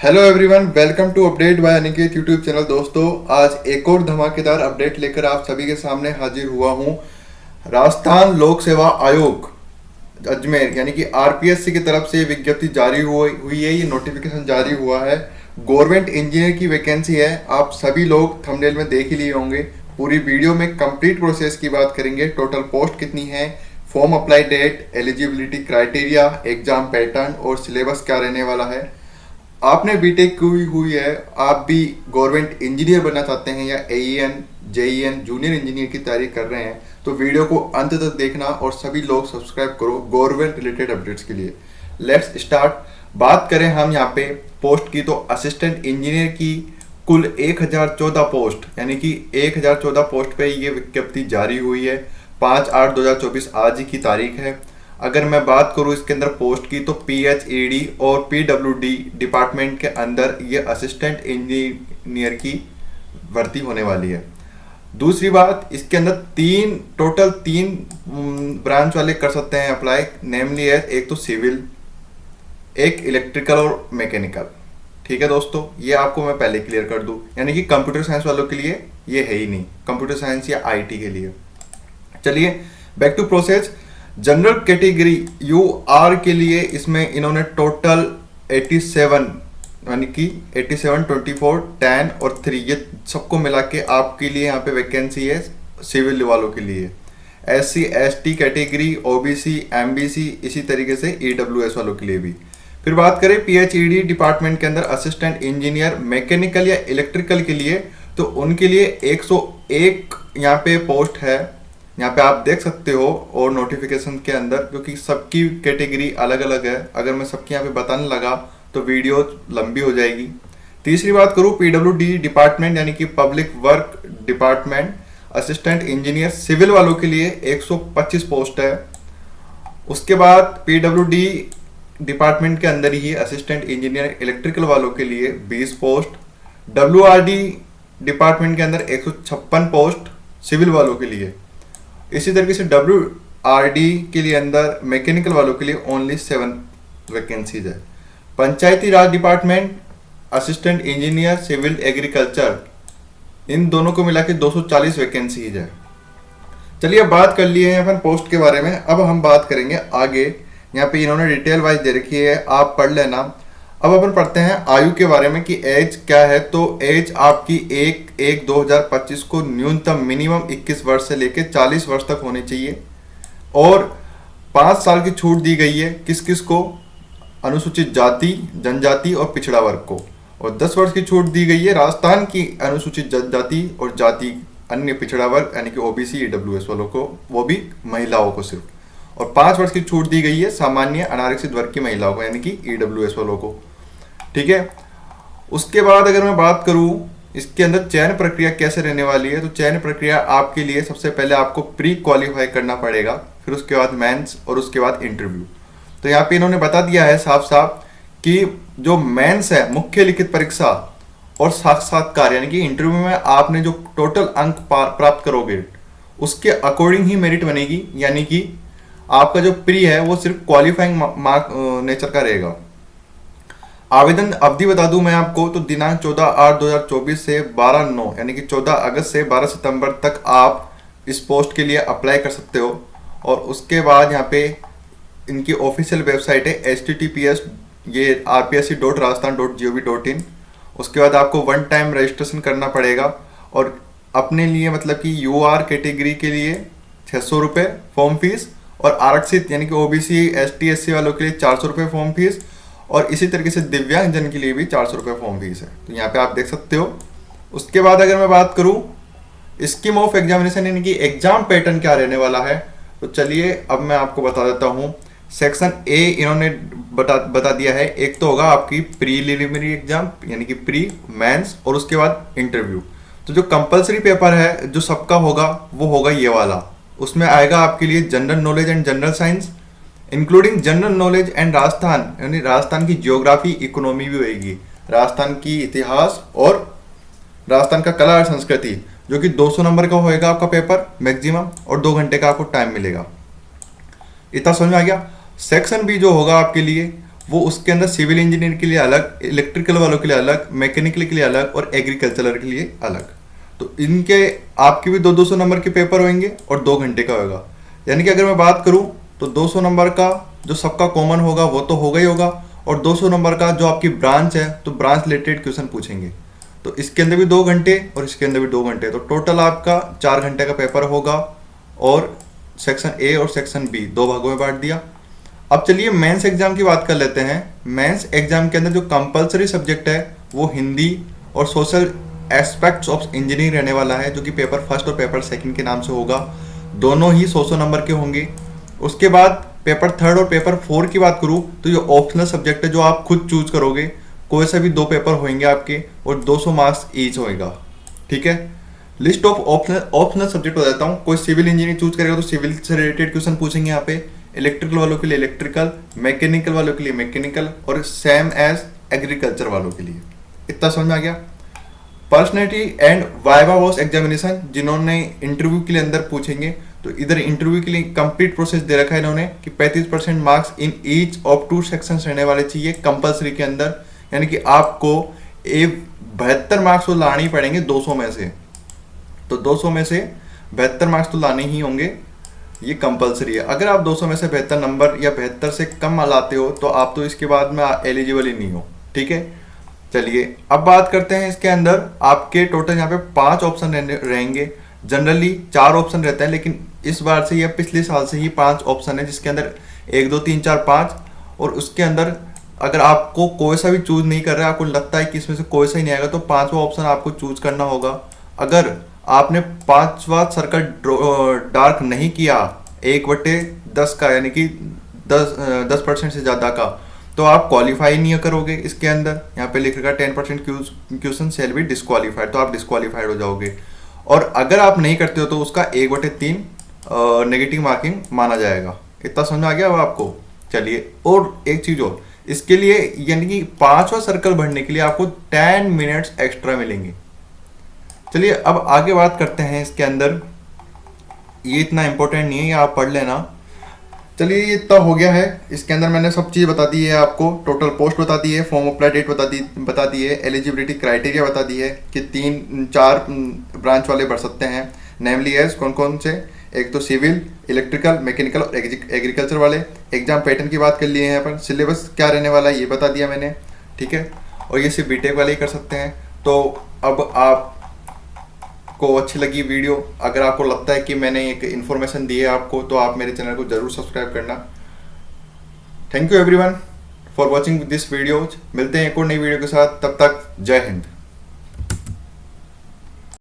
Hello everyone, welcome to update by Aniket YouTube channel. दोस्तों, आज एक और धमाकेदार अपडेट लेकर आप सभी के सामने हाजिर हुआ हूं। राजस्थान लोक सेवा आयोग अजमेर यानी कि आरपीएससी की तरफ से विज्ञप्ति जारी हुई है। ये नोटिफिकेशन जारी हुआ है। गवर्नमेंट इंजीनियर की वैकेंसी है। आप सभी लोग थंबनेल में देख ही लिए होंगे। पूरी वीडियो में कंप्लीट प्रोसेस की बात करेंगे। टोटल पोस्ट कितनी है, form apply date, eligibility criteria, exam pattern और सिलेबस क्या रहने वाला है। आपने बीटेक की हुई है, आप भी गवर्नमेंट इंजीनियर बनना चाहते हैं या एईएन जेईएन जूनियर इंजीनियर की तैयारी कर रहे हैं, तो वीडियो को अंत तक देखना और सभी लोग सब्सक्राइब करो गवर्नमेंट रिलेटेड अपडेट्स के लिए। Let's start. बात करें हम यहाँ पे पोस्ट की, तो असिस्टेंट इंजीनियर की कुल 1014 पोस्ट यानी कि 1014 पोस्ट पे ये विज्ञप्ति जारी हुई है। 5/8/2024 आज ही की तारीख है। अगर मैं बात करूं इसके अंदर पोस्ट की, तो पीएचईडी और पीडब्ल्यूडी डिपार्टमेंट के अंदर ये असिस्टेंट इंजीनियर की भर्ती होने वाली है। दूसरी बात, इसके अंदर टोटल तीन ब्रांच वाले कर सकते हैं अप्लाई। नेमली है, एक तो सिविल, एक इलेक्ट्रिकल और मैकेनिकल। ठीक है दोस्तों, ये आपको मैं पहले क्लियर कर दूं, यानी कि कंप्यूटर साइंस वालों के लिए ये है ही नहीं, कंप्यूटर साइंस या आईटी के लिए। चलिए back to process. General category UR के लिए इसमें इन्होंने टोटल 87 यानी कि 87, 24, 10 और 3 ये सबको मिला के आपके लिए यहाँ पे वैकेंसी है सिविल वालों के लिए। SC ST category, OBC, MBC, इसी तरीके से ईडब्ल्यूएस वालों के लिए भी। फिर बात करें पीएचईडी डिपार्टमेंट के अंदर असिस्टेंट इंजीनियर मैकेनिकल या इलेक्ट्रिकल के लिए, तो उनके लिए 101 यहाँ पे पोस्ट है। यहाँ पे आप देख सकते हो और नोटिफिकेशन के अंदर, क्योंकि सबकी कैटेगरी अलग अलग है, अगर मैं सबकी यहाँ पे बताने लगा तो वीडियो लंबी हो जाएगी। तीसरी बात करूँ पीडब्ल्यूडी डिपार्टमेंट यानी कि public work department assistant engineer civil वालों के लिए 125 पोस्ट है। उसके बाद पीडब्ल्यूडी डिपार्टमेंट के अंदर ही असिस्टेंट इंजीनियर इलेक्ट्रिकल वालों के लिए 20 पोस्ट। डब्ल्यूआरडी डिपार्टमेंट के अंदर 156 पोस्ट सिविल वालों के लिए। इसी तरीके से डब्ल्यूआरडी के लिए अंदर मैकेनिकल वालों के लिए ओनली 7 वैकेंसीज है। Panchayati Raj department assistant engineer civil agriculture, इन दोनों को मिला के 240 वैकेंसीज है। चलिए बात कर लिए हैं अपन पोस्ट के बारे में। अब हम बात करेंगे आगे। यहाँ पे इन्होंने डिटेल वाइज दे रखी है, आप पढ़ लेना। अब अपन पढ़ते हैं आयु के बारे में कि एज क्या है। तो एज आपकी 1/1/2025 को न्यूनतम मिनिमम 21 वर्ष से लेकर 40 वर्ष तक होनी चाहिए। और 5 साल की छूट दी गई है किस किस को, अनुसूचित जाति, जनजाति और पिछड़ा वर्ग को। और 10 वर्ष की छूट दी गई है राजस्थान की अनुसूचित जनजाति और जाति अन्य पिछड़ा वर्ग यानी कि ओबीसी ईडब्ल्यूएस वालों को, वो भी महिलाओं को सिर्फ। और 5 वर्ष की छूट दी गई है सामान्य अनारक्षित वर्ग की महिलाओं को यानी कि ईडब्ल्यूएस वालों को। ठीक है। उसके बाद अगर मैं बात करूं इसके अंदर चयन प्रक्रिया कैसे रहने वाली है, तो चयन प्रक्रिया आपके लिए सबसे पहले आपको प्री क्वालिफाई करना पड़ेगा, फिर उसके बाद मेंस और उसके बाद इंटरव्यू। तो यहाँ पे इन्होंने बता दिया है साफ साफ कि जो मेंस है मुख्य लिखित परीक्षा और साक्षात्कार यानी कि इंटरव्यू में आपने जो टोटल अंक प्राप्त करोगे उसके अकॉर्डिंग ही मेरिट बनेगी। यानी कि आपका जो प्री है वो सिर्फ क्वालिफाइंग मार्क नेचर का रहेगा। आवेदन अवधि बता दूं मैं आपको, तो दिनांक 14/8/2024 से 12/9 यानी कि 14 अगस्त से 12 सितंबर तक आप इस पोस्ट के लिए अप्लाई कर सकते हो। और उसके बाद यहाँ पे इनकी ऑफिशियल वेबसाइट है https ये rpsc.rajasthan.gov.in। उसके बाद आपको 1 टाइम रजिस्ट्रेशन करना पड़ेगा। और अपने लिए मतलब कि यूआर कैटेगरी के लिए 600 रुपये फॉर्म फीस, और आरक्षित यानी कि ओबीसी एसटी एससी वालों के लिए 400 रुपये फॉर्म फीस, और इसी तरीके से दिव्यांग जन के लिए भी 400 रुपये फॉर्म फीस है। तो यहाँ पे आप देख सकते हो। उसके बाद अगर मैं बात करूँ स्कीम ऑफ एग्जामिनेशन यानी कि एग्जाम पैटर्न क्या रहने वाला है, तो चलिए अब मैं आपको बता देता हूँ। सेक्शन ए इन्होंने बता दिया है। एक तो होगा आपकी प्रीलिमिनरी एग्जाम यानी कि प्री, मेंस और उसके बाद इंटरव्यू। तो जो कंपलसरी पेपर है जो सबका होगा वो होगा ये वाला। उसमें आएगा आपके लिए general knowledge and general science including general knowledge and Rajasthan यानी राजस्थान की जियोग्राफी, इकोनॉमी भी होगी, राजस्थान की इतिहास और राजस्थान का कला और संस्कृति, जो कि 200 नंबर का होएगा आपका पेपर मैक्सिमम, और 2 घंटे का आपको टाइम मिलेगा। इतना समझ में आ गया। सेक्शन बी जो होगा आपके लिए वो उसके अंदर सिविल इंजीनियर के लिए अलग, इलेक्ट्रिकल वालों के लिए अलग, मैकेनिकल के लिए अलग और एग्रीकल्चर के लिए अलग। तो इनके आपके भी 200 नंबर के पेपर होंगे और 2 घंटे का होगा। यानी कि अगर मैं बात करूं तो 200 नंबर का जो सबका कॉमन होगा वो तो होगा ही होगा, और 200 नंबर का जो आपकी ब्रांच है तो ब्रांच रिलेटेड क्वेश्चन पूछेंगे। तो इसके अंदर भी 2 घंटे और इसके अंदर भी 2 घंटे, तो टोटल आपका 4 घंटे का पेपर होगा। और सेक्शन ए और सेक्शन बी 2 भागों में बांट दिया। अब चलिए मेंस एग्जाम की बात कर लेते हैं। मेंस एग्जाम के अंदर जो कंपलसरी सब्जेक्ट है वो हिंदी और सोशल एस्पेक्ट्स ऑफ इंजीनियरिंग रहने वाला है, जो कि पेपर फर्स्ट और पेपर सेकंड के नाम से होगा। दोनों ही 100 नंबर के होंगे। उसके बाद पेपर थर्ड और पेपर 4 की बात करूँ तो ये ऑप्शनल सब्जेक्ट है जो आप खुद चूज करोगे। कोई सा भी 2 पेपर होंगे आपके और 200 मार्क्स ईच होएगा। ठीक है, लिस्ट ऑफ ऑप्शनल सब्जेक्ट बताता हूँ। कोई सिविल इंजीनियरिंग चूज करेगा तो सिविल से रिलेटेड क्वेश्चन पूछेंगे यहाँ पे, इलेक्ट्रिकल वालों के लिए इलेक्ट्रिकल, मैकेनिकल वालों के लिए मैकेनिकल और सेम एज एग्रीकल्चर वालों के लिए। इतना समझ में आ गया। Personality and viva voce examination जिन्होंने इंटरव्यू के लिए अंदर पूछेंगे, तो इधर इंटरव्यू के लिए कंप्लीट प्रोसेस दे रखा है इन्होंने कि 35% marks in each of 2 sections रहने वाले चाहिए कंपलसरी के अंदर। यानी कि आपको 72 मार्क्स तो लाने ही पड़ेंगे 200 में से। तो 200 में से 72 मार्क्स तो लाने ही होंगे, ये कंपलसरी है। अगर आप 200 में से 72 नंबर या 72 से कम लाते हो तो आप तो इसके बाद में एलिजिबल ही नहीं हो। ठीक है, चलिए अब बात करते हैं। इसके अंदर आपके टोटल यहाँ पे 5 ऑप्शन रहेंगे। जनरली 4 ऑप्शन रहते हैं, लेकिन इस बार से या पिछले साल से ही 5 ऑप्शन है, जिसके अंदर 1 2 3 4 5। और उसके अंदर अगर आपको कोई सा भी चूज नहीं कर रहा है, आपको लगता है कि इसमें से कोई सा ही नहीं आएगा, तो 5वां ऑप्शन आपको चूज करना होगा। अगर आपने 5वां सर्कल डार्क नहीं किया 1/10 का, यानी कि 10% से ज़्यादा का, तो आप क्वालिफाई नहीं करोगे। इसके अंदर यहाँ पे लिख रखा 10% क्वेश्चन सेल भी डिस्क्वालीफाइड, तो आप डिस्क्वालीफाइड हो जाओगे। और अगर आप नहीं करते हो तो उसका 1/3 नेगेटिव मार्किंग माना जाएगा। इतना समझ आ गया अब आपको। चलिए, और एक चीज़ और, इसके लिए यानी कि 5वां सर्कल भरने के लिए आपको 10 मिनट्स एक्स्ट्रा मिलेंगे। चलिए अब आगे बात करते हैं। इसके अंदर ये इतना इंपॉर्टेंट नहीं है, ये आप पढ़ लेना। चलिए ये इतना हो गया है। इसके अंदर मैंने सब चीज़ बता दी है आपको। टोटल पोस्ट बता दी है, फॉर्म अप्लाई डेट बता दी है, एलिजिबिलिटी क्राइटेरिया बता दी है कि 3-4 ब्रांच वाले भर सकते हैं। नेमली एज कौन कौन से, एक तो सिविल, इलेक्ट्रिकल, मैकेनिकल और एग्रीकल्चर वाले। एग्जाम पैटर्न की बात कर लिए हैं अपन। सिलेबस क्या रहने वाला है ये बता दिया मैंने। ठीक है, और ये सिर्फ बीटेक वाले ही कर सकते हैं। तो अब आप को अच्छी लगी वीडियो, अगर आपको लगता है कि मैंने एक इन्फॉर्मेशन दी है आपको, तो आप मेरे चैनल को जरूर सब्सक्राइब करना। Thank you everyone for watching this video. मिलते हैं एक और नई वीडियो के साथ, तब तक जय हिंद।